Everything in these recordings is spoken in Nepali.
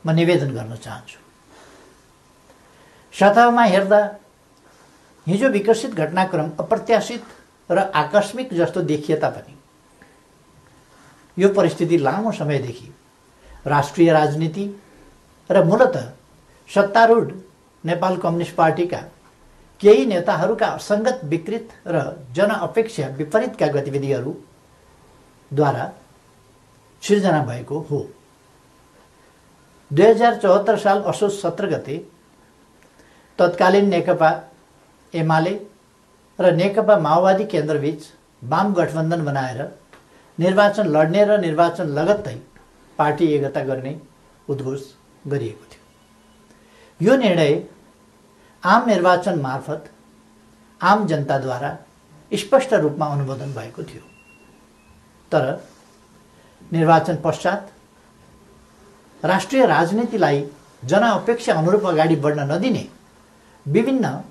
म निवेदन गर्न चाहन्छु। सतहमा हेर्दा हिजो विकसित घटनाक्रम अप्रत्याशित र आकस्मिक जस्तो देखिए तापनि यो परिस्थिति लामो समयदेखि राष्ट्रिय राजनीति र मूलतः सत्तारूढ नेपाल कम्युनिस्ट पार्टीका केही नेताहरूका असङ्गत विकृत र जनअपेक्षा विपरीतका गतिविधिहरूद्वारा सिर्जना भएको हो। 2074 साल असोज 17 गते तत्कालीन नेकपा एमाले र नेकपा माओवादी केन्द्रबीच वाम गठबन्धन बनाएर निर्वाचन लड्ने र निर्वाचन लगत्तै पार्टी एकता गर्ने उद्घोष गरिएको थियो। यो निर्णय आम निर्वाचन मार्फत आम जनताद्वारा स्पष्ट रूपमा अनुमोदन भएको थियो। तर निर्वाचन पश्चात राष्ट्रिय राजनीतिलाई जनअपेक्षा अनुरूप अगाडि बढ्न नदिने विभिन्न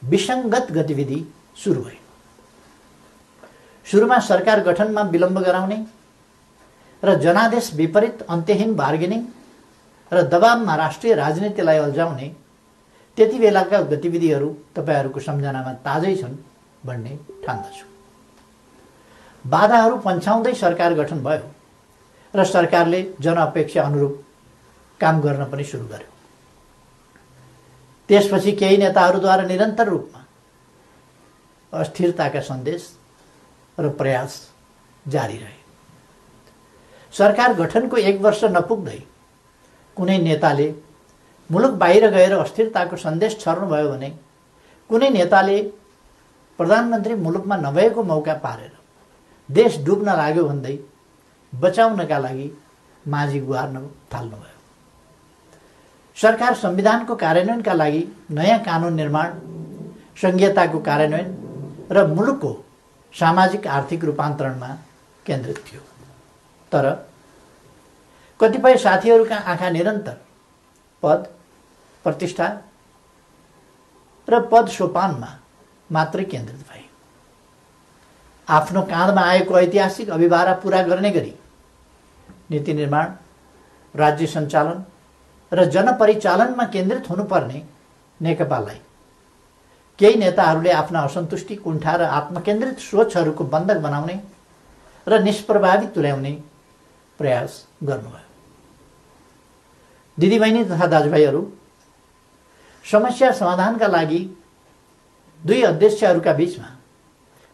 विसङ्गत गतिविधि सुरु भए। सुरुमा सरकार गठनमा विलम्ब गराउने र जनादेश विपरीत अन्त्यहीन बार्गेनिङ र दबावमा राष्ट्रिय राजनीतिलाई अल्झाउने त्यति बेलाका गतिविधिहरू तपाईहरूको सम्झनामा ताजै छन् भन्ने ठान्दछु। बाधाहरू पन्छाउँदै सरकार गठन भयो र सरकारले जनअपेक्षा अनुरूप काम गर्न पनि सुरु गर्यो। त्यसपछि केही नेताहरूद्वारा निरन्तर रूपमा अस्थिरताका सन्देश र प्रयास जारी रहे। सरकार गठनको 1 वर्ष नपुग्दै कुनै नेताले मुलुक बाहिर गएर अस्थिरताको सन्देश छर्नुभयो भने कुनै नेताले प्रधानमन्त्री मुलुकमा नभएको मौका पारेर देश डुब्न लाग्यो भन्दै बचाउनका लागि माझी गुहार्न थाल्नुभयो। सरकार संविधानको कार्यान्वयनका लागि नयाँ कानुन निर्माण, संघीयताको कार्यान्वयन र मुलुकको सामाजिक आर्थिक रूपान्तरणमा केन्द्रित थियो। तर कतिपय साथीहरूका आँखा निरन्तर पद, प्रतिष्ठा र पद सोपानमा मात्रै केन्द्रित भए। आफ्नो काँधमा आएको ऐतिहासिक अभिभारा पूरा गर्ने गरी नीति निर्माण, राज्य सञ्चालन र जनपरिचालनमा केन्द्रित हुनुपर्ने नेकपालाई केही नेताहरूले आफ्ना असन्तुष्टि, कुण्ठा र आत्मकेन्द्रित सोचहरूको बन्धक बनाउने र निष्प्रभावी तुल्याउने प्रयास गर्नुभयो। दिदीबहिनी तथा दाजुभाइहरू, समस्या समाधानका लागि दुई अध्यक्षहरूका बीचमा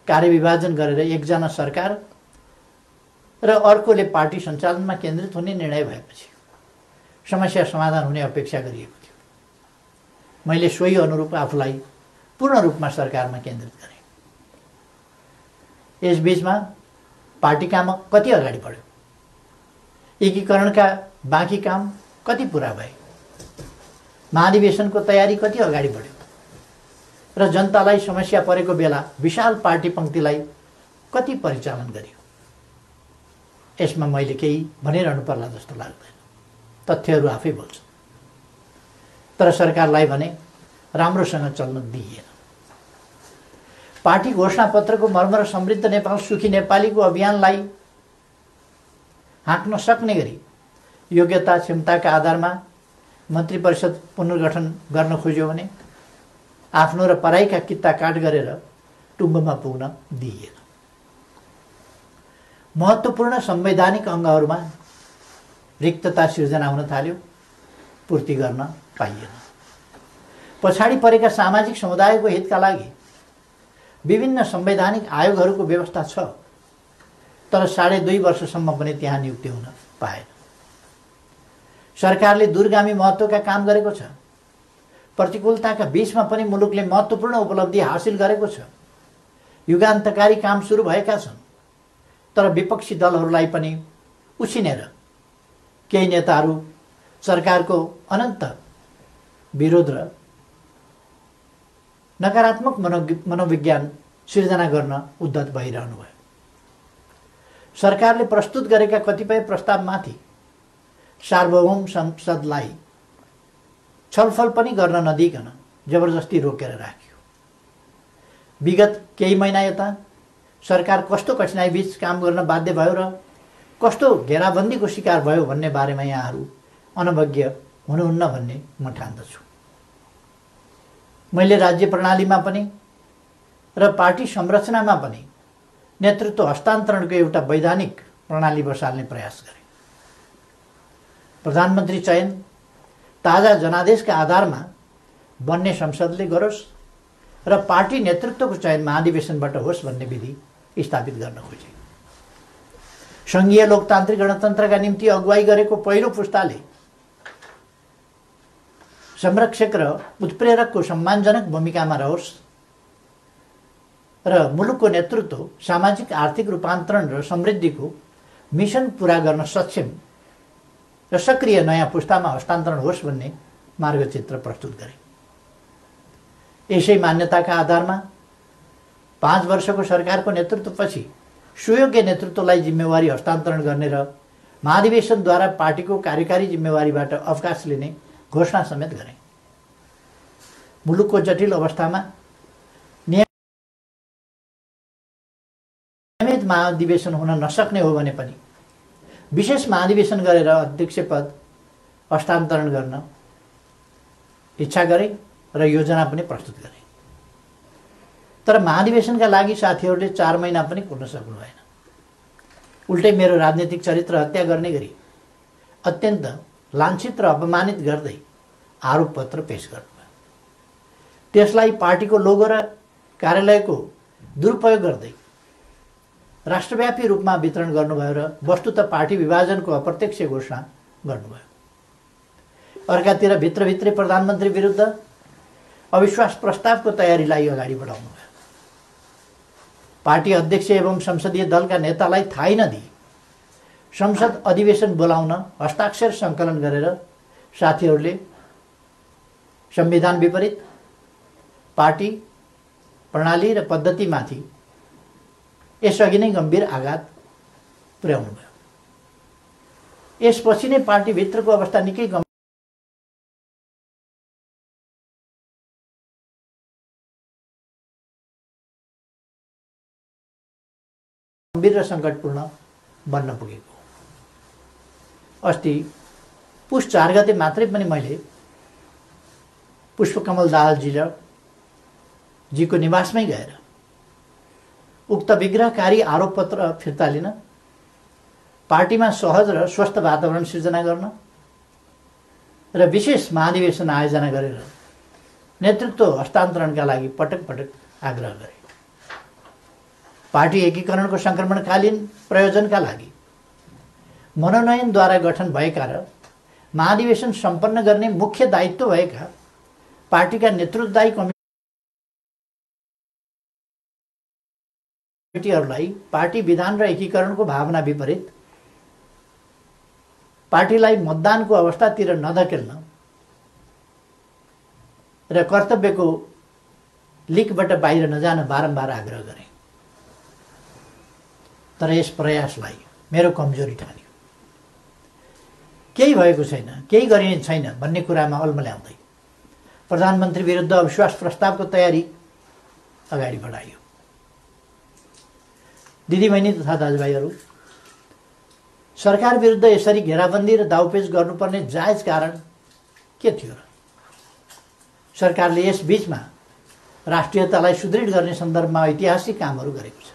कार्यविभाजन गरेर एकजना सरकार र अर्कोले पार्टी सञ्चालनमा केन्द्रित हुने निर्णय भएपछि समस्या समाधान हुने अपेक्षा गरिएको थियो। मैले सोही अनुरूप आफूलाई पूर्ण रूपमा सरकारमा केन्द्रित गरेँ। यसबीचमा पार्टी काम कति अगाडि बढ्यो, एकीकरणका बाँकी काम कति पुरा भए, महाधिवेशनको तयारी कति अगाडि बढ्यो र जनतालाई समस्या परेको बेला विशाल पार्टी पङ्क्तिलाई कति परिचालन गरियो। यसमा मैले केही भनिरहनु पर्ला जस्तो लाग्दैन। तथ्यहरू आफै बोल्छन्। तर सरकारलाई भने राम्रोसँग चल्न दिइएन। पार्टी घोषणापत्रको मर्म र समृद्ध नेपाल सुखी नेपालीको अभियानलाई हाँक्न सक्ने गरी योग्यता क्षमताका आधारमा मन्त्री परिषद पुनर्गठन गर्न खोज्यो भने आफ्नो र पराईका कित्ता काट गरेर टुङ्गोमा पुग्न दिइएन। महत्त्वपूर्ण संवैधानिक अङ्गहरूमा रिक्तता सिर्जना हुन थाल्यो, पूर्ति गर्न पाइएन। पछाडि परेका सामाजिक समुदायको हितका लागि विभिन्न संवैधानिक आयोगहरूको व्यवस्था छ, तर 2.5 वर्षसम्म पनि त्यहाँ नियुक्ति हुन पाएन। सरकारले दूरगामी महत्त्वका काम गरेको छ। प्रतिकूलताका बीचमा पनि मुलुकले महत्त्वपूर्ण उपलब्धि हासिल गरेको छ। युगान्तकारी काम सुरु भएका छन्। तर विपक्षी दलहरूलाई पनि उछिनेर केही नेताहरू सरकारको अनन्त विरोध र नकारात्मक मनोविज्ञान सिर्जना गर्न उद्धत भइरहनु भयो। सरकारले प्रस्तुत गरेका कतिपय प्रस्तावमाथि सार्वभौम संसदलाई छलफल पनि गर्न नदिइकन जबरजस्ती रोकेर राख्यो। विगत केही महिना यता सरकार कस्तो कठिनाइ बीच काम गर्न बाध्य भयो र कस्तो घेराबन्दीको शिकार भयो भन्ने बारेमा यहाँहरू अनभिज्ञ हुनुहुन्न भन्ने म ठान्दछु। मैले राज्य प्रणालीमा पनि र पार्टी संरचनामा पनि नेतृत्व हस्तान्तरणको एउटा वैधानिक प्रणाली बसाल्ने प्रयास गरेँ। प्रधानमन्त्री चयन ताजा जनादेशका आधारमा बन्ने संसदले गरोस् र पार्टी नेतृत्वको चयन महाधिवेशनबाट होस् भन्ने विधि स्थापित गर्न खोजे। सङ्घीय लोकतान्त्रिक गणतन्त्रका निम्ति अगुवाई गरेको पहिलो पुस्ताले संरक्षक र उत्प्रेरकको सम्मानजनक भूमिकामा रहोस् र मुलुकको नेतृत्व सामाजिक आर्थिक रूपान्तरण र समृद्धिको मिसन पूरा गर्न सक्षम र सक्रिय नयाँ पुस्तामा हस्तान्तरण होस् भन्ने मार्गचित्र प्रस्तुत गरे। यसै मान्यताका आधारमा 5 वर्षको सरकारको नेतृत्वपछि सुयोग्य नेतृत्वलाई जिम्मेवारी हस्तान्तरण गर्ने र महाधिवेशनद्वारा पार्टीको कार्यकारी जिम्मेवारीबाट अवकाश लिने घोषणा समेत गरे। मुलुकको जटिल अवस्थामा नियमित महाधिवेशन हुन नसक्ने हो भने पनि विशेष महाधिवेशन गरेर अध्यक्ष पद हस्तान्तरण गर्न इच्छा गरे र योजना पनि प्रस्तुत गरे। तर महाधिवेशनका लागि साथीहरूले 4 महिना पनि कुर्न सक्नु भएन। उल्टै मेरो राजनीतिक चरित्र हत्या गर्ने गरी अत्यन्त लाञ्छित र अपमानित गर्दै आरोप पत्र पेश गर्नुभयो। त्यसलाई पार्टीको लोगो र कार्यालयको दुरुपयोग गर्दै राष्ट्रव्यापी रूपमा वितरण गर्नुभयो र वस्तुतः पार्टी विभाजनको अप्रत्यक्ष घोषणा गर्नुभयो। अर्कातिर भित्रभित्रै प्रधानमन्त्री विरुद्ध अविश्वास प्रस्तावको तयारीलाई अगाडि बढाउनु भयो। पार्टी अध्यक्ष एवं संसदीय दलका नेतालाई थाहै नदिई संसद अधिवेशन बोलाउन हस्ताक्षर सङ्कलन गरेर साथीहरूले संविधान विपरीत पार्टी प्रणाली र पद्धतिमाथि यसअघि नै गम्भीर आघात पुर्याउनु भयो। यसपछि नै पार्टीभित्रको अवस्था निकै गम्भीर र सङ्कटपूर्ण बन्न पुगेको। अस्ति पुस 4 गते मात्रै पनि मैले पुष्पकमल दाहालजीको निवासमै गएर उक्त विग्रहकारी आरोप पत्र फिर्ता लिन, पार्टीमा सहज र स्वस्थ वातावरण सिर्जना गर्न र विशेष महाधिवेशन आयोजना गरेर नेतृत्व हस्तान्तरणका लागि पटक पटक आग्रह गरे। पार्टी एकीकरणको सङ्क्रमणकालीन प्रयोजनका लागि मनोनयनद्वारा गठन भएका र महाधिवेशन सम्पन्न गर्ने मुख्य दायित्व भएका पार्टीका नेतृत्वदायी कमिटीहरूलाई पार्टी विधान र एकीकरणको भावना विपरीत पार्टीलाई मतदानको अवस्थातिर नधकेल्न र कर्तव्यको लिकबाट बाहिर नजान बारम्बार आग्रह गरे। तर यस प्रयासलाई मेरो कमजोरी ठान्यो। केही भएको छैन, केही गरिने छैन भन्ने कुरामा अल्मल्याउँदै प्रधानमन्त्री विरुद्ध अविश्वास प्रस्तावको तयारी अगाडि बढाइयो। दिदीबहिनी तथा दाजुभाइहरू, सरकार विरुद्ध यसरी घेराबन्दी र दाउपेच गर्नुपर्ने जायज कारण के थियो र? सरकारले यस बीचमा राष्ट्रियतालाई सुदृढ गर्ने सन्दर्भमा ऐतिहासिक कामहरू गरेको छ।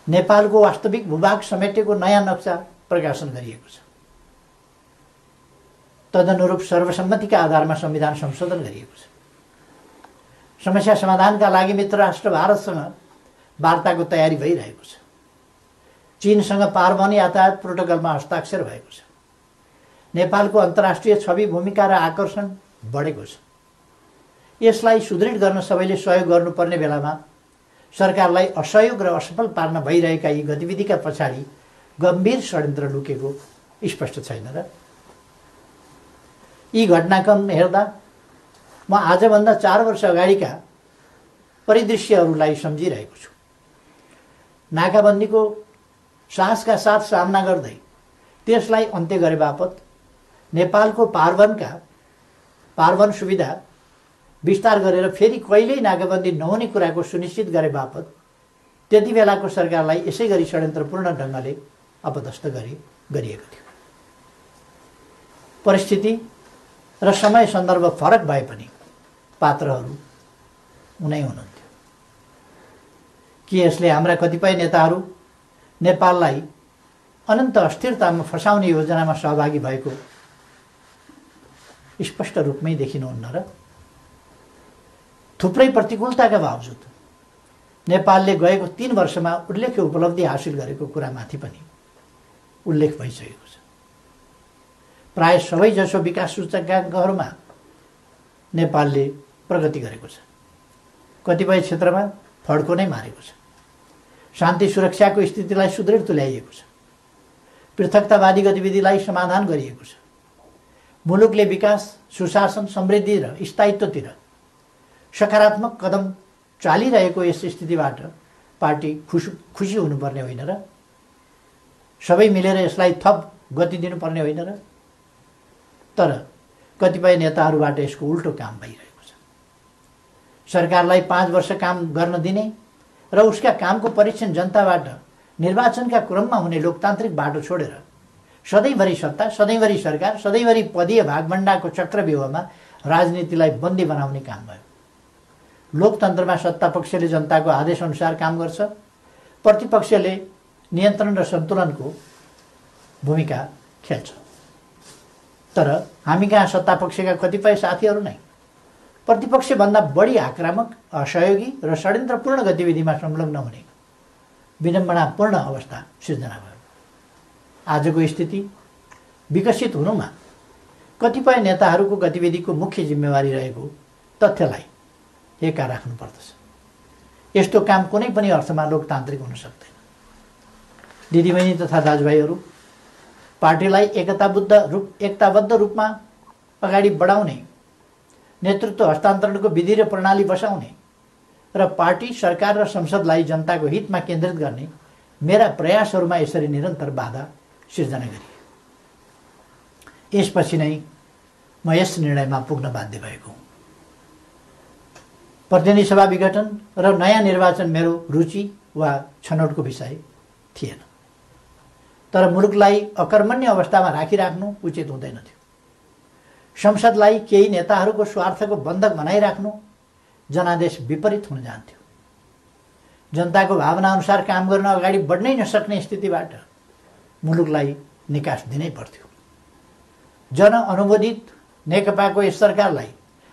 नेपालको वास्तविक भूभाग समेटेको नयाँ नक्सा प्रकाशन गरिएको छ। तदनुरूप सर्वसम्मतिका आधारमा संविधान संशोधन गरिएको छ। समस्या समाधानका लागि मित्र राष्ट्र भारतसँग वार्ताको तयारी भइरहेको छ। चीनसँग पारवन यातायात प्रोटोकलमा हस्ताक्षर भएको छ। नेपालको अन्तर्राष्ट्रिय छवि, भूमिका र आकर्षण बढेको छ। यसलाई सुदृढ गर्न सबैले सहयोग गर्नुपर्ने बेलामा सरकारलाई असहयोग र असफल पार्न भइरहेका यी गतिविधिका पछाडि गम्भीर षड्यन्त्र लुकेको स्पष्ट छैन र? यी घटनाक्रम हेर्दा म आजभन्दा 4 वर्ष अगाडिका परिदृश्यहरूलाई सम्झिरहेको छु। नाकाबन्दीको साहसका साथ सामना गर्दै त्यसलाई अन्त्य गरे बापत, नेपालको पारवन सुविधा विस्तार गरेर फेरि कहिल्यै नाकाबन्दी नहुने कुराको सुनिश्चित गरे बापत त्यति बेलाको सरकारलाई यसै गरी षड्यन्त्रपूर्ण ढङ्गले अपदस्थ गरिएको थियो। परिस्थिति र समय सन्दर्भ फरक भए पनि पात्रहरू उनै हुनुहुन्थ्यो। कि यसले हाम्रा कतिपय नेताहरू नेपाललाई अनन्त अस्थिरतामा फसाउने योजनामा सहभागी भएको स्पष्ट रूपमै देखिनुहुन्न र? थुप्रै प्रतिकूलताका बावजुद नेपालले गएको 3 वर्षमा उल्लेख्य उपलब्धि हासिल गरेको कुरामाथि पनि उल्लेख भइसकेको छ। प्राय सबैजसो विकास सूचकाङ्कहरूमा नेपालले प्रगति गरेको छ। कतिपय क्षेत्रमा फड्को नै मारेको छ। शान्ति सुरक्षाको स्थितिलाई सुदृढ तुल्याइएको छ। पृथकतावादी गतिविधिलाई समाधान गरिएको छ। मुलुकले विकास, सुशासन, समृद्धि र स्थायित्वतिर सकारात्मक कदम चालिरहेको यस स्थितिबाट पार्टी खुसी हुनुपर्ने होइन र? सबै मिलेर यसलाई थप गति दिनुपर्ने होइन र? तर कतिपय नेताहरूबाट यसको उल्टो काम भइरहेको छ। सरकारलाई 5 वर्ष काम गर्न दिने र उसका कामको परीक्षण जनताबाट निर्वाचनका क्रममा हुने लोकतान्त्रिक बाटो छोडेर सधैँभरि सत्ता, सधैँभरि सरकार, सधैँभरि पदीय भागभण्डाको चक्रव्यूहमा राजनीतिलाई बन्दी बनाउने काम भयो। लोकतन्त्रमा सत्तापक्षले जनताको आदेशअनुसार काम गर्छ, प्रतिपक्षले नियन्त्रण र सन्तुलनको भूमिका खेल्छ। तर हामी कहाँ सत्तापक्षका कतिपय साथीहरू नै प्रतिपक्षभन्दा बढी आक्रामक, असहयोगी र षड्यन्त्रपूर्ण गतिविधिमा संलग्न हुने विडम्बनापूर्ण अवस्था सिर्जना भयो। आजको स्थिति विकसित हुनुमा कतिपय नेताहरूको गतिविधिको मुख्य जिम्मेवारी रहेको तथ्यलाई एका राख्नुपर्दछ। यस्तो काम कुनै पनि अर्थमा लोकतान्त्रिक हुन सक्दैन। दिदीबहिनी तथा दाजुभाइहरू, पार्टीलाई एकताबद्ध रूपमा अगाडि बढाउने, नेतृत्व हस्तान्तरणको विधि र प्रणाली बसाउने र पार्टी, सरकार र संसदलाई जनताको हितमा केन्द्रित गर्ने मेरा प्रयासहरूमा यसरी निरन्तर बाधा सिर्जना गरिए। यसपछि नै म यस निर्णयमा पुग्न बाध्य भएको हुँ। प्रतिनिधि सभा विघटन र नयाँ निर्वाचन मेरो रुचि वा छनौटको विषय थिएन। तर मुलुकलाई अकर्मण्य अवस्थामा राखिराख्नु उचित हुँदैन थियो। संसदलाई केही नेताहरूको स्वार्थको बन्धक बनाइराख्नु जनादेश विपरीत हुन जान्थ्यो। जनताको भावनाअनुसार काम गर्न अगाडि बढ्नै नसक्ने स्थितिबाट मुलुकलाई निकास दिनै पर्थ्यो। जनअनुमोदित नेकपाको यस सरकारलाई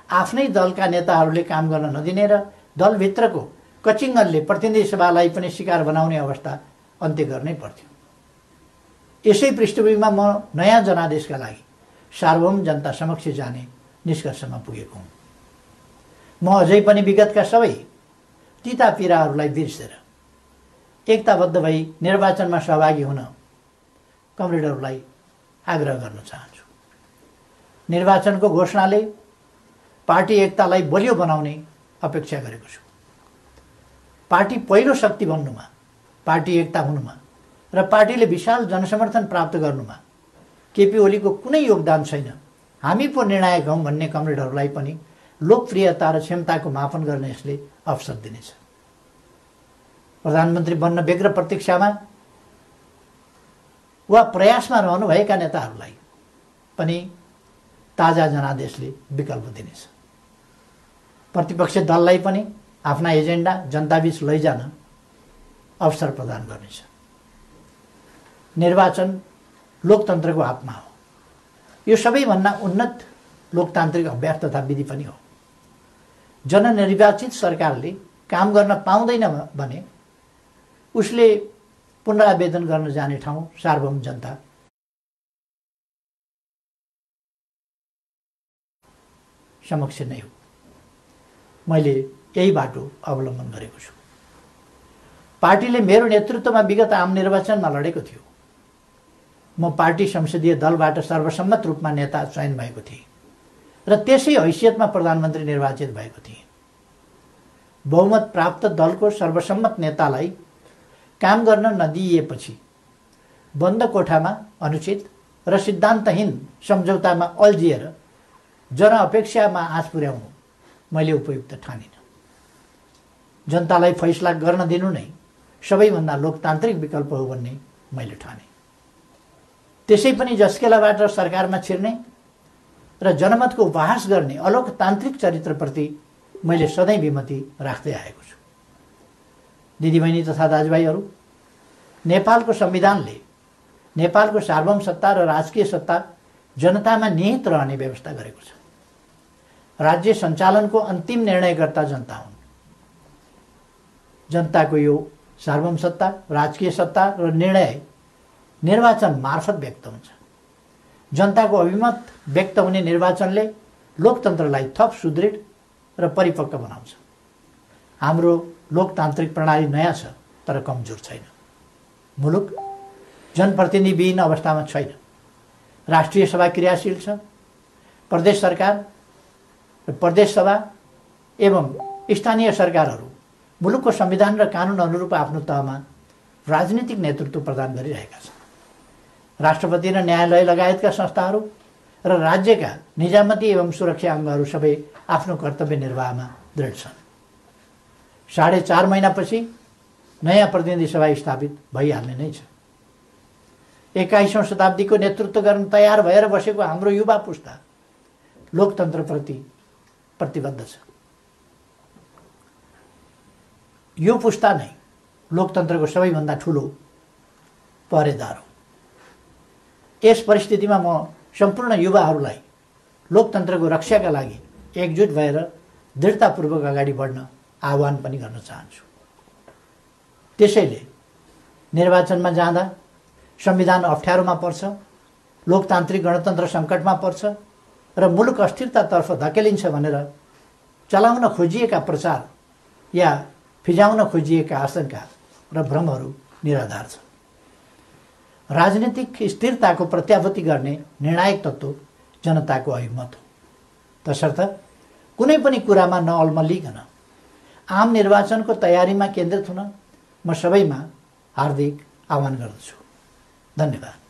आफ्नै दलका नेताहरूले काम गर्न नदिने र दलभित्रको कचिङ्गनले प्रतिनिधि सभालाई पनि शिकार बनाउने अवस्था अन्त्य गर्नै पर्थ्यो। यसै पृष्ठभूमिमा म नयाँ जनादेशका लागि सार्वभौम जनता समक्ष जाने निष्कर्षमा पुगेको हुँ। म अझै पनि विगतका सबै तिता पीडाहरूलाई बिर्सेर एकताबद्ध भई निर्वाचनमा सहभागी हुन कमरेडहरूलाई आग्रह गर्न चाहन्छु। निर्वाचनको घोषणाले पार्टी एकतालाई बलियो बनाउने अपेक्षा गरेको छु। पार्टी पहिलो शक्ति बन्नुमा, पार्टी एकता हुनुमा र पार्टीले विशाल जनसमर्थन प्राप्त गर्नुमा केपी ओलीको कुनै योगदान छैन। हामी पो निर्णायक हौँ भन्ने कमरेडहरूलाई पनि लोकप्रियता र क्षमताको मापन गर्न यसले अवसर दिनेछ। प्रधानमन्त्री बन्न व्यग्र प्रतीक्षामा वा प्रयासमा रहनुभएका नेताहरूलाई पनि ताजा जनादेशले विकल्प दिनेछ। प्रतिपक्ष दललाई पनि आफ्ना एजेन्डा जनताबीच लैजान अवसर प्रदान गर्नेछ। निर्वाचन लोकतन्त्रको आत्मा हो। यो सबैभन्दा उन्नत लोकतान्त्रिक अभ्यास तथा विधि पनि हो। जननिर्वाचित सरकारले काम गर्न पाउँदैन भने उसले पुनरावेदन गर्न जाने ठाउँ सार्वभौम जनता समक्ष नै हो। मैले यही बाटो अवलम्बन गरेको छु। पार्टीले मेरो नेतृत्वमा विगत आम निर्वाचनमा लडेको थियो। म पार्टी संसदीय दलबाट सर्वसम्मत रूपमा नेता चयन भएको थिएँ र त्यसै हैसियतमा प्रधानमन्त्री निर्वाचित भएको थिएँ। बहुमत प्राप्त दलको सर्वसम्मत नेतालाई काम गर्न नदिइएपछि बन्द कोठामा अनुचित र सिद्धान्तहीन सम्झौतामा अल्झिएर जनअपेक्षामा आँच पुर्याउनु मैले उपयुक्त ठानिनँ। जनतालाई फैसला गर्न दिनु नै सबैभन्दा लोकतान्त्रिक विकल्प हो भन्ने मैले ठाने। त्यसै पनि जस्केलाबाट सरकारमा छिर्ने र जनमतको उपहास गर्ने अलोकतान्त्रिक चरित्रप्रति मैले सधैँ विमति राख्दै आएको छु। दिदीबहिनी तथा दाजुभाइहरू, नेपालको संविधानले नेपालको सार्वभौमसत्ता र राजकीय सत्ता जनतामा निहित रहने व्यवस्था गरेको छ। राज्य सञ्चालनको अन्तिम निर्णयकर्ता जनता हुन्। जनताको यो सार्वभौमसत्ता, राजकीय सत्ता र निर्णय निर्वाचन मार्फत व्यक्त हुन्छ। जनताको अभिमत व्यक्त हुने निर्वाचनले लोकतन्त्रलाई थप सुदृढ र परिपक्व बनाउँछ। हाम्रो लोकतान्त्रिक प्रणाली नयाँ छ तर कमजोर छैन। मुलुक जनप्रतिनिधिविहीन अवस्थामा छैन। राष्ट्रिय सभा क्रियाशील छ। प्रदेश सरकार र प्रदेश सभा एवं स्थानीय सरकारहरू मुलुकको संविधान र कानुन अनुरूप आफ्नो तहमा राजनीतिक नेतृत्व प्रदान गरिरहेका छन्। राष्ट्रपति र न्यायालय लगायतका संस्थाहरू र राज्यका निजामती एवं सुरक्षा अङ्गहरू सबै आफ्नो कर्तव्य निर्वाहमा दृढ छन्। 4.5 महिनापछि नयाँ प्रतिनिधि सभा स्थापित भइहाल्ने नै छ। 21औं शताब्दीको नेतृत्व गर्न तयार भएर बसेको हाम्रो युवा पुस्ता लोकतन्त्रप्रति प्रतिबद्ध छ। यो पुस्ता नै लोकतन्त्रको सबैभन्दा ठुलो पहरेदार हो। यस परिस्थितिमा म सम्पूर्ण युवाहरूलाई लोकतन्त्रको रक्षाका लागि एकजुट भएर दृढतापूर्वक अगाडि बढ्न आह्वान पनि गर्न चाहन्छु। त्यसैले निर्वाचनमा जाँदा संविधान अप्ठ्यारोमा पर्छ, लोकतान्त्रिक गणतन्त्र सङ्कटमा पर्छ र मुलुक अस्थिरतातर्फ धकेलिन्छ भनेर चलाउन खोजिएका प्रचार या फिजाउन खोजिएका आशंका र भ्रमहरू निराधार छन्। राजनीतिक स्थिरताको प्रत्याभूति गर्ने निर्णायक तत्त्व जनताको अभिमत हो। तसर्थ कुनै पनि कुरामा नअल्मलिकन आम निर्वाचनको तयारीमा केन्द्रित हुन म सबैमा हार्दिक आह्वान गर्दछु। धन्यवाद।